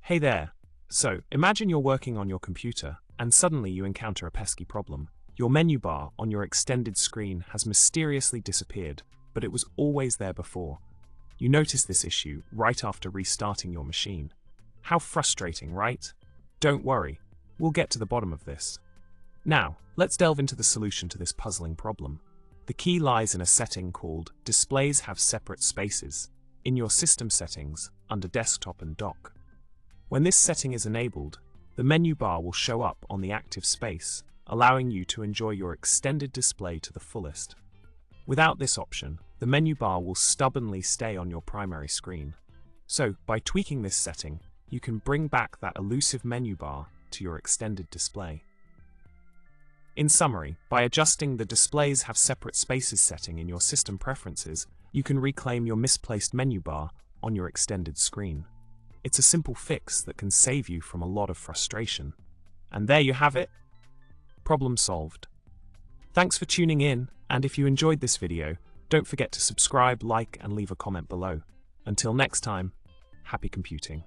Hey there. So, imagine you're working on your computer, and suddenly you encounter a pesky problem. Your menu bar on your extended screen has mysteriously disappeared, but it was always there before. You notice this issue right after restarting your machine. How frustrating, right? Don't worry, we'll get to the bottom of this. Now, let's delve into the solution to this puzzling problem. The key lies in a setting called Displays Have Separate Spaces in your system settings under Desktop and Dock. When this setting is enabled, the menu bar will show up on the active space, allowing you to enjoy your extended display to the fullest. Without this option, the menu bar will stubbornly stay on your primary screen. So, by tweaking this setting, you can bring back that elusive menu bar to your extended display. In summary, by adjusting the Displays Have Separate Spaces setting in your system preferences, you can reclaim your misplaced menu bar on your extended screen. It's a simple fix that can save you from a lot of frustration. And there you have it. Problem solved. Thanks for tuning in, and if you enjoyed this video, don't forget to subscribe, like, and leave a comment below. Until next time, happy computing.